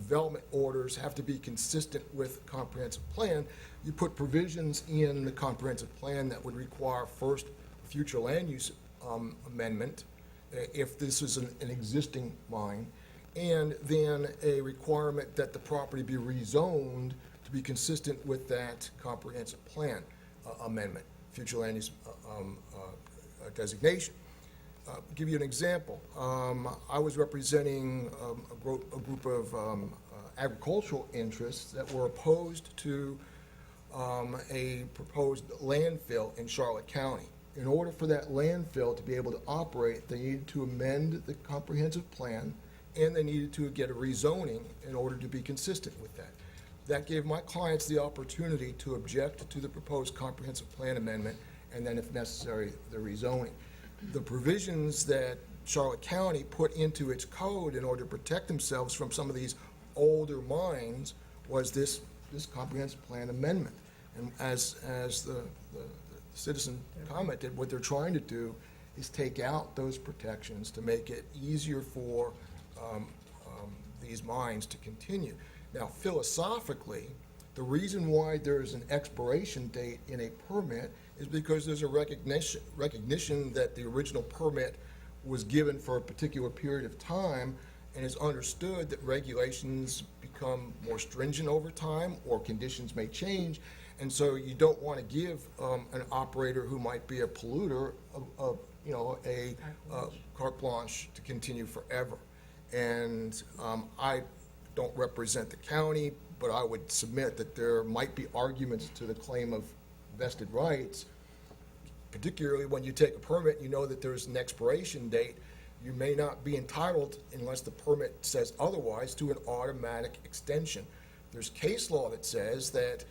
development orders have to be consistent with comprehensive plan, you put provisions in the comprehensive plan that would require first future land use amendment, if this is an existing mine, and then a requirement that the property be rezoned to be consistent with that comprehensive plan amendment, future land use designation. Give you an example. I was representing a group of agricultural interests that were opposed to a proposed landfill in Charlotte County. In order for that landfill to be able to operate, they needed to amend the comprehensive plan, and they needed to get a rezoning in order to be consistent with that. That gave my clients the opportunity to object to the proposed comprehensive plan amendment, and then, if necessary, the rezoning. The provisions that Charlotte County put into its code in order to protect themselves from some of these older mines was this comprehensive plan amendment. And as the citizen commented, what they're trying to do is take out those protections to make it easier for these mines to continue. Now, philosophically, the reason why there's an expiration date in a permit is because there's a recognition that the original permit was given for a particular period of time, and it's understood that regulations become more stringent over time, or conditions may change, and so you don't want to give an operator who might be a polluter a carte blanche to continue forever. And I don't represent the county, but I would submit that there might be arguments to the claim of vested rights, particularly when you take a permit, you know that there's an expiration date. You may not be entitled, unless the permit says otherwise, to an automatic extension. There's case law that says that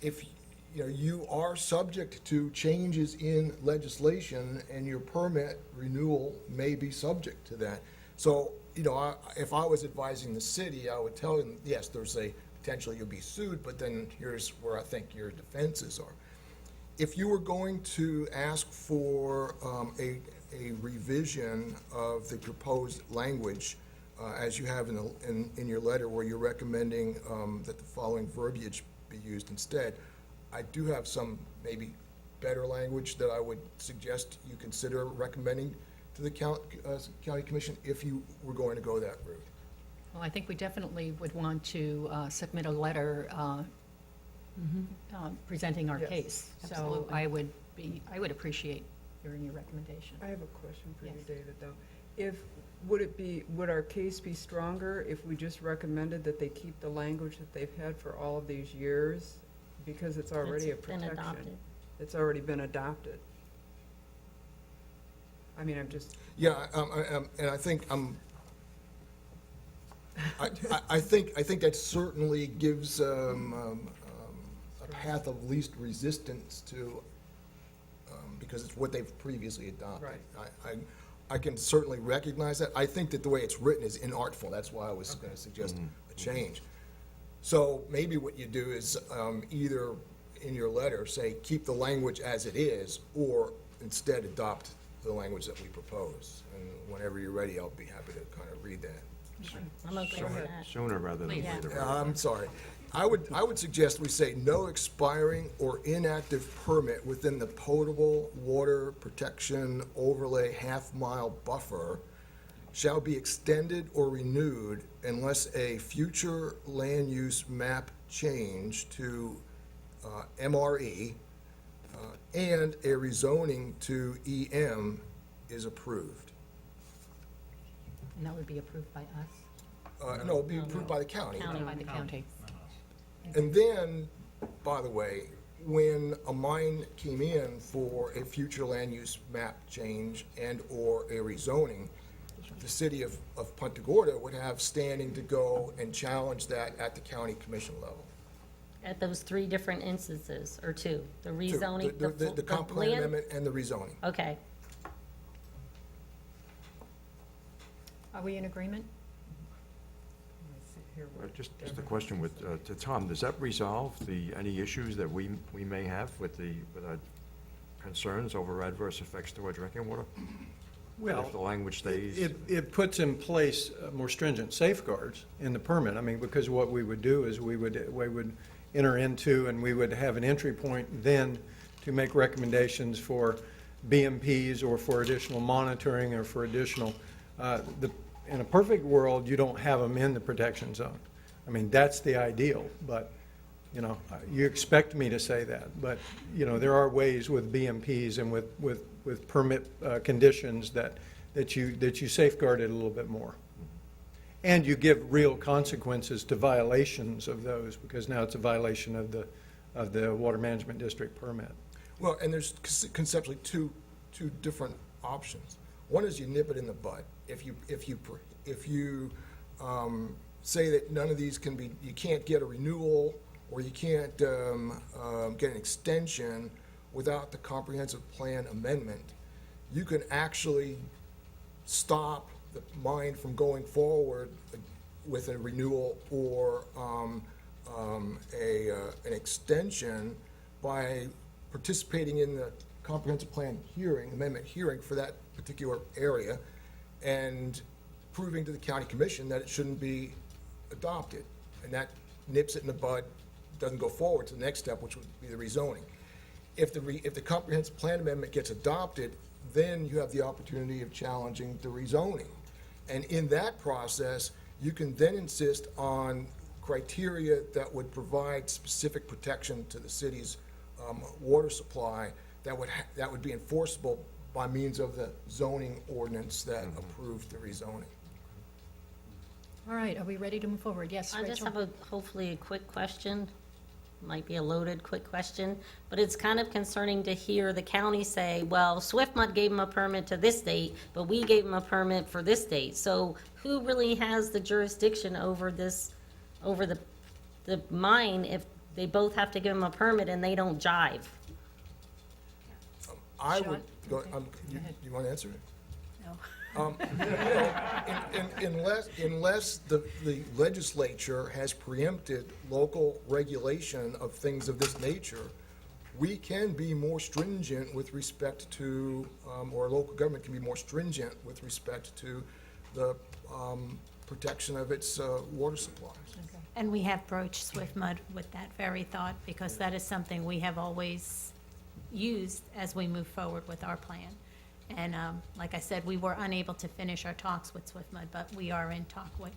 if you are subject to changes in legislation, and your permit renewal may be subject to that. So, if I was advising the city, I would tell them, yes, there's a potential you'll be sued, but then here's where I think your defenses are. If you were going to ask for a revision of the proposed language, as you have in your letter, where you're recommending that the following verbiage be used instead, I do have some maybe better language that I would suggest you consider recommending to the county commission if you were going to go that route. Well, I think we definitely would want to submit a letter presenting our Yes, case. So absolutely. I would appreciate hearing your recommendation. I have a question for you, Yes. David, though. Would our case be stronger if we just recommended that they keep the language that they've had for all of these years? Because it's already a It's been protection. adopted. It's already been adopted. I mean, I'm just, Yeah, and I think I think that certainly gives a path of least resistance to, because it's what they've previously adopted. Right. I can certainly recognize that. I think that the way it's written is inartful. That's why I was going to suggest a change. So maybe what you do is either in your letter say keep the language as it is, or instead adopt the language that we propose. And whenever you're ready, I'll be happy to kind of read that. I'm okay with that. Sooner rather than Please. later. I'm sorry. I would suggest we say no expiring or inactive permit within the potable water protection overlay half-mile buffer shall be extended or renewed unless a future land use map change to MRE and a rezoning to EM is approved. And that would be approved by us, No, it'll be approved by the county. County. by the county. And then, by the way, when a mine came in for a future land use map change and/or a rezoning, the city of Punta Gorda would have standing to go and challenge that at the county commission level. At those three different instances, or two, the Two, rezoning, the comp plan land? amendment and the rezoning. Okay, Are we in agreement? let me see here. what Just a question to Tom, does that resolve any issues that we may have with our concerns over adverse effects to our drinking water? And if the language stays, It puts in place more stringent safeguards in the permit. I mean, because what we would do is we would enter into, and we would have an entry point then to make recommendations for BMPs or for additional monitoring or for additional, in a perfect world, you don't have them in the protection zone. I mean, that's the ideal, but, you know, you expect me to say that. But, you know, there are ways with BMPs and with permit conditions that you safeguard it a little bit more. And you give real consequences to violations of those, because now it's a violation of the Water Management District permit. Well, and there's conceptually two different options. One is you nip it in the bud. If you say that none of these can be, you can't get a renewal, or you can't get an extension without the comprehensive plan amendment, you can actually stop the mine from going forward with a renewal or an extension by participating in the comprehensive plan hearing, amendment hearing for that particular area, and proving to the county commission that it shouldn't be adopted. And that nips it in the bud, doesn't go forward to the next step, which would be the rezoning. If the comprehensive plan amendment gets adopted, then you have the opportunity of challenging the rezoning. And in that process, you can then insist on criteria that would provide specific protection to the city's water supply that would be enforceable by means of the zoning ordinance that approved the rezoning. All right, are we ready to move forward? Yes, I just Rachel? have hopefully a quick question. Might be a loaded quick question, but it's kind of concerning to hear the county say, well, Swiftmud gave them a permit to this date, but we gave them a permit for this date. So who really has the jurisdiction over this, over the mine if they both have to give them a permit and they don't jive? I Sean? would, go, Okay. you, ahead. you want to answer it? No. Unless the legislature has preempted local regulation of things of this nature, we can be more stringent with respect to, or local government can be more stringent with respect to the protection of its water supplies. Okay. And we have broached Swiftmud with that very thought, because that is something we have always used as we move forward with our plan. And like I said, we were unable to finish our talks with Swiftmud, but we are in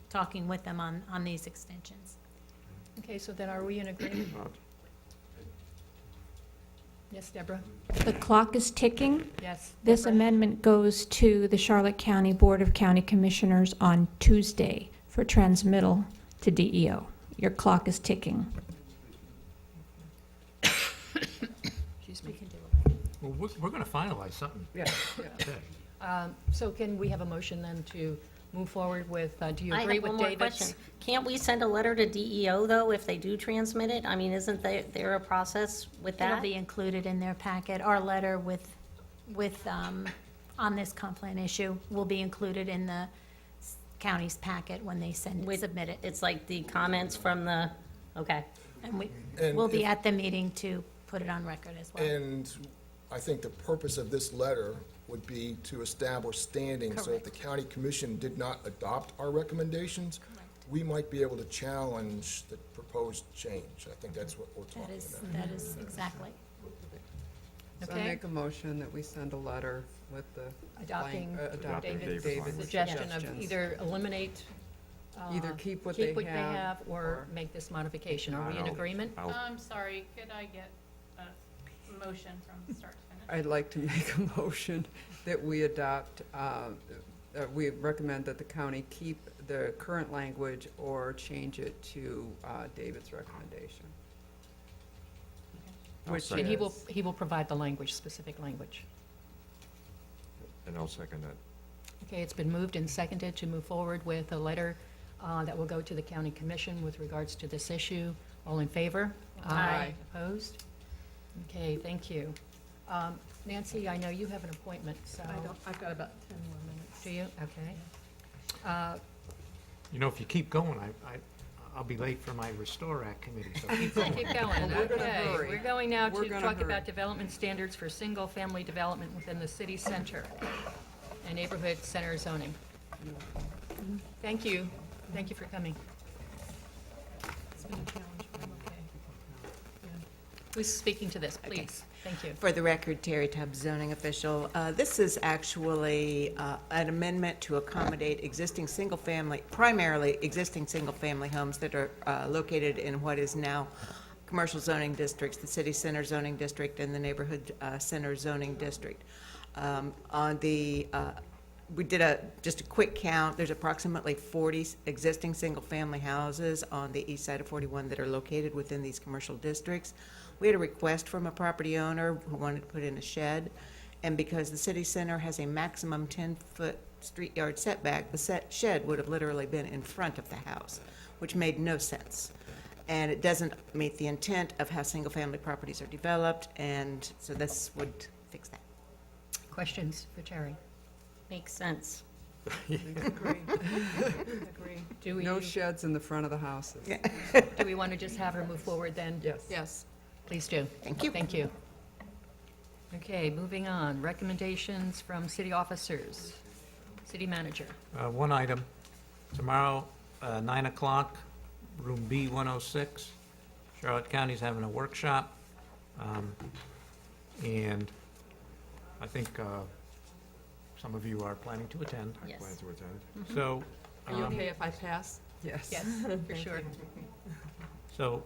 talking with them on these extensions. Okay, so then are we in agreement? Yes, Deborah? The clock is ticking. Yes. This Deborah? amendment goes to the Charlotte County Board of County Commissioners on Tuesday for transmittal to DEO. Your clock is ticking. Excuse We me. can do it. Well, we're going to finalize something Yeah, yeah. today. So can we have a motion then to move forward with, do you I agree have with one more David's? question. Can't we send a letter to DEO though if they do transmit it? I mean, isn't there a process with It'll that? be included in their packet. Our letter with, on this comp plan issue will be included in the county's packet when they submit it. It's like the comments from the, okay. And And we'll be if- at the meeting to put it on record as well. And I think the purpose of this letter would be to establish standing, so if the county commission did not adopt our recommendations, we might be able to challenge the proposed change. I think that's what we're talking about. That is exactly. So I Okay. make a motion that we send a letter with the. Adopting Adopting David's David's language. suggestion of Suggestions. either eliminate, Either keep what they have, or or- make this modification. Are we in I'll- agreement? I'll- I'm sorry, could I get a motion from start to finish? I'd like to make a motion that we adopt, we recommend that the county keep the current language or change it to David's recommendation. I'll Which second And it. he will provide the language, specific language. And I'll second that. Okay, it's been moved and seconded to move forward with a letter that will go to the county commission with regards to this issue. All in favor? Aye. Opposed? Okay, thank you. Nancy, I know you have an appointment, so. I've got about 10 more minutes. Do you? Okay. You know, if you keep going, I'll be late for my Restore Act committee, so keep So going. keep going. We're gonna Okay, hurry. we're going now We're to gonna talk hurry. about development standards for single-family development within the city center. and neighborhood center zoning. Thank you. Thank you for coming. It's been a challenge, but I'm okay. Who's speaking to this, please? Thank you. For the record, Terry Tubbs, zoning official. This is actually an amendment to accommodate existing single-family, primarily existing single-family homes that are located in what is now commercial zoning districts, the city center zoning district and the neighborhood center zoning district. We did just a quick count. There's approximately 40 existing single-family houses on the east side of 41 that are located within these commercial districts. We had a request from a property owner who wanted to put in a shed, and because the city center has a maximum 10-foot street yard setback, the shed would have literally been in front of the house, which made no sense. And it doesn't meet the intent of how single-family properties are developed, and so this would fix that. Questions for Terry? Makes sense. Agree. Do we, No sheds in the front of the houses. do we want to just have her move forward then? Yes. Yes. Please do. Thank you. Thank you. Okay, moving on. Recommendations from city officers. City manager. One item, tomorrow, 9 o'clock, room B106. Charlotte County's having a workshop. And I think some of you are planning to attend. I Yes. plan to attend. So, Are you okay if I pass? Yes. Yes, for sure. so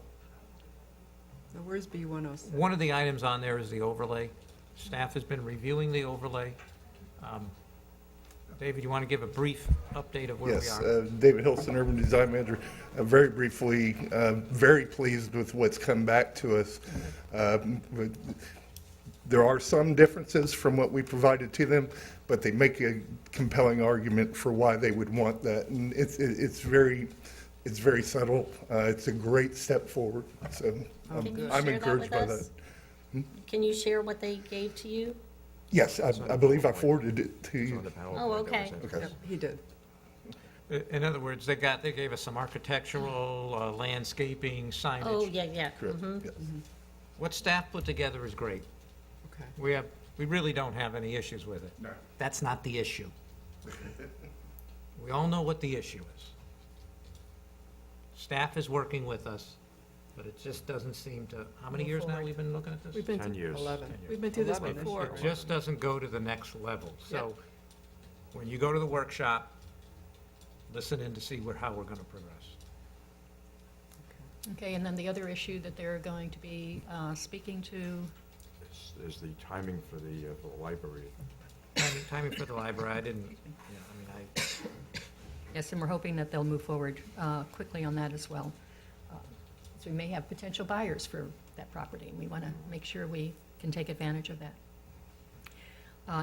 So where's B106? one of the items on there is the overlay. Staff has been reviewing the overlay. David, you want to give a brief update of where we Yes, are? David Hilson, Urban Design Manager. Very briefly, very pleased with what's come back to us. There are some differences from what we provided to them, but they make a compelling argument for why they would want that. And it's very subtle. It's a great step forward, so Can you I'm share that encouraged with by us? that. Can you share what they gave to you? Yes, I believe I forwarded it to It's on you. the PowerPoint Oh, that was okay. sent. Okay. Yep, he did. In other words, they gave us some architectural, landscaping, signage. Oh, yeah. Correct, Mhm. yes. What staff put together is great. Okay. We really don't have any issues with it. No. That's not the issue. We all know what the issue is. Staff is working with us, but it just doesn't seem to, how many Move years now forward. we've been looking at this? We've been, 10 years. 11. 10 years. we've been through this 11 this before. It just doesn't go to the next level. So when you go to the workshop, listen in to see how we're going to progress. Okay, and then the other issue that they're going to be speaking to, Is the timing for the library. Timing for the library, I didn't, yes, and we're hoping that they'll move forward quickly on that as well. So we may have potential buyers for that property, and we want to make sure we can take advantage of that.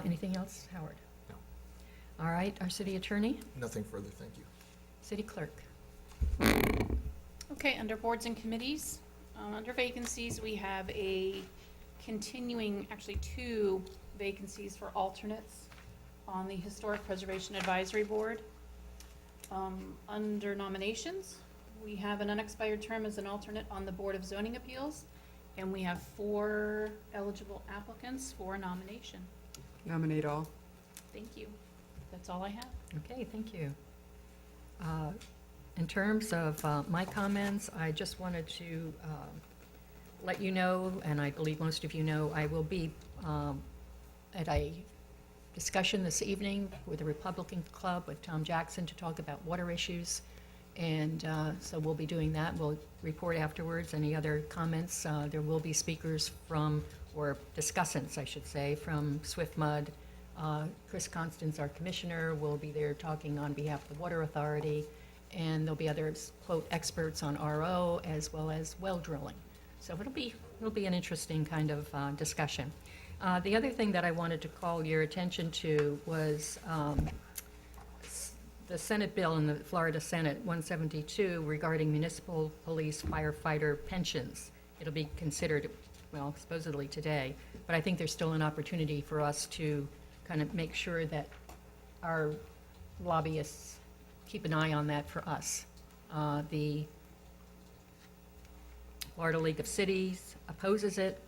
Anything else, Howard? No. All right, our city attorney, Nothing further, thank you. city clerk. Okay, under boards and committees, under vacancies, we have a continuing, actually 2 vacancies for alternates on the Historic Preservation Advisory Board. Under nominations, we have an unexpired term as an alternate on the Board of Zoning Appeals, and we have 4 eligible applicants for nomination. Nominate all. Thank you. That's all I have. Okay, thank you. In terms of my comments, I just wanted to let you know, and I believe most of you know, I will be at a discussion this evening with the Republican Club with Tom Jackson to talk about water issues. And so we'll be doing that. We'll report afterwards. Any other comments? There will be speakers from, or discussants, I should say, from Swift Mud. Chris Constance, our commissioner, will be there talking on behalf of the Water Authority. And there'll be other, quote, experts on RO as well as well drilling. So it'll be an interesting kind of discussion. The other thing that I wanted to call your attention to was the Senate bill in the Florida Senate 172 regarding municipal police firefighter pensions. It'll be considered, well, supposedly today, but I think there's still an opportunity for us to kind of make sure that our lobbyists keep an eye on that for us. The Florida League of Cities opposes it.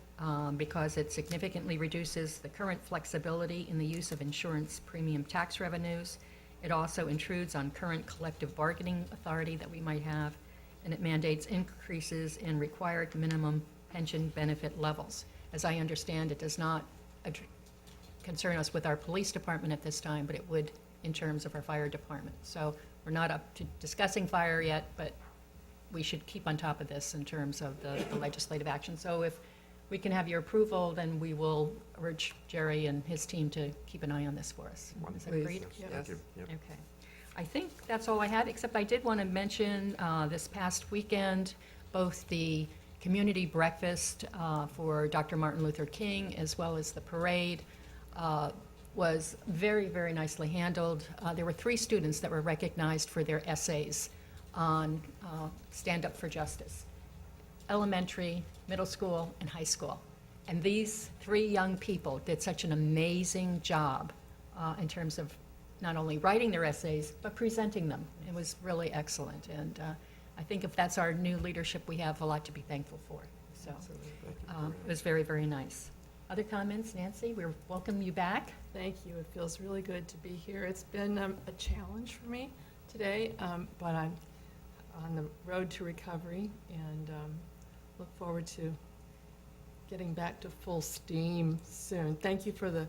because it significantly reduces the current flexibility in the use of insurance premium tax revenues. It also intrudes on current collective bargaining authority that we might have, and it mandates increases in required minimum pension benefit levels. As I understand, it does not concern us with our police department at this time, but it would in terms of our fire department. So we're not up to discussing fire yet, but we should keep on top of this in terms of the legislative action. So if we can have your approval, then we will urge Jerry and his team to keep an eye on this for us. Is that Please. agreed? Yes, thank you. Yep. Okay. I think that's all I had, except I did want to mention this past weekend, both the community breakfast for Dr. Martin Luther King as well as the parade was very, very nicely handled. There were 3 students that were recognized for their essays on Stand Up for Justice, elementary, middle school, and high school. And these 3 young people did such an amazing job in terms of not only writing their essays, but presenting them. It was really excellent. And I think if that's our new leadership, we have a lot to be thankful for. So it was very, very nice. Other comments, Nancy? We welcome you back. Thank you. It feels really good to be here. It's been a challenge for me today, but I'm on the road to recovery and look forward to getting back to full steam soon. Thank you for the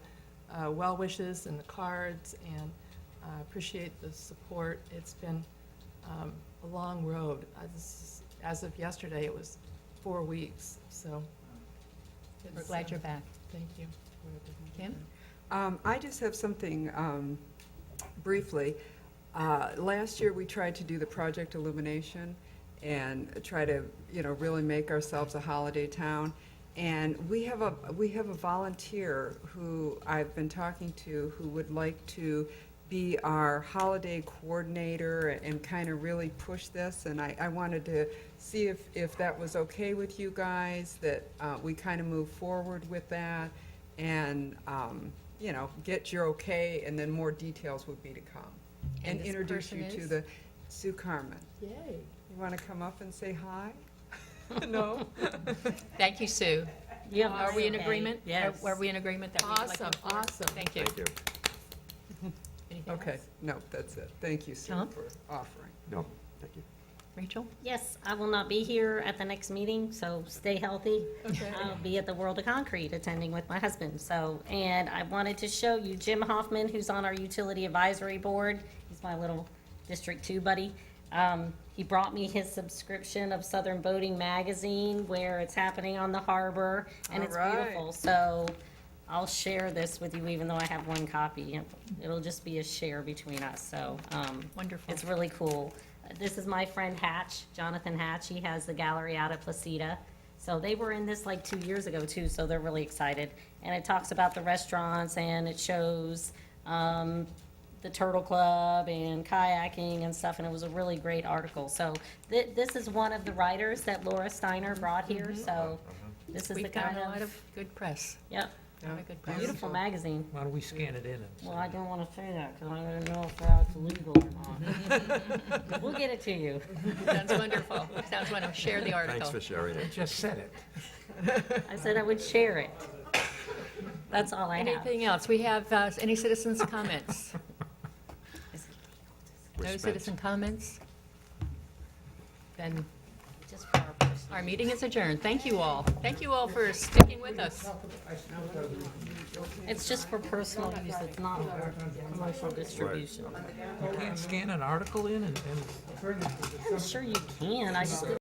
well wishes and the cards, and I appreciate the support. It's been a long road. As of yesterday, it was 4 weeks, so. We're glad you're back. Thank you. Kim? I just have something briefly. Last year, we tried to do the project illumination and try to, really make ourselves a holiday town. And we have a volunteer who I've been talking to who would like to be our holiday coordinator and kind of really push this. And I wanted to see if that was okay with you guys, that we kind of move forward with that and, get your okay, and then more details would be to come. And this introduce person you to is? the Sue Carmen. Yay. You want to come up and say hi? No? Thank you, Sue. Yeah, Are we in okay. agreement? Yes. Are we in agreement that we'd like Awesome, you forward? awesome. Thank you. Thank you. Anything Okay, else? no, that's it. Thank you, Sue, Tom? for offering. No, thank you. Rachel? Yes, I will not be here at the next meeting, so stay healthy. Okay. I'll be at the World of Concrete attending with my husband, and I wanted to show you Jim Hoffman, who's on our Utility Advisory Board. He's my little District 2 buddy. He brought me his subscription of Southern Boating Magazine, where it's happening on the harbor, and it's All right. beautiful. So I'll share this with you, even though I have 1 copy. It'll just be a share between us, so. Wonderful. It's really cool. This is my friend Hatch, Jonathan Hatch. He has the gallery out at Placida. So they were in this like 2 years ago too, so they're really excited. And it talks about the restaurants, and it shows the Turtle Club and kayaking and stuff, and it was a really great article. So this is one of the writers that Laura Steiner brought here, so this is We've the kind gotten a lot of, of good press. yep, A lot of good press. beautiful magazine. Why don't we scan it in and? Well, I don't want to say that, because I don't know if that's legal or not. We'll get it to you. Sounds wonderful. Sounds wonderful. Share the article. Thanks for sharing it. Just said it. I said I would share it. That's all I have. Anything else? We have any citizens' comments? We're No spent. citizen comments? Then Just for our personal. our meeting is adjourned. Thank you all. Thank you all for sticking with us. It's just for personal use, it's not for commercial distribution. You can't scan an article in and I'm sure you can, I just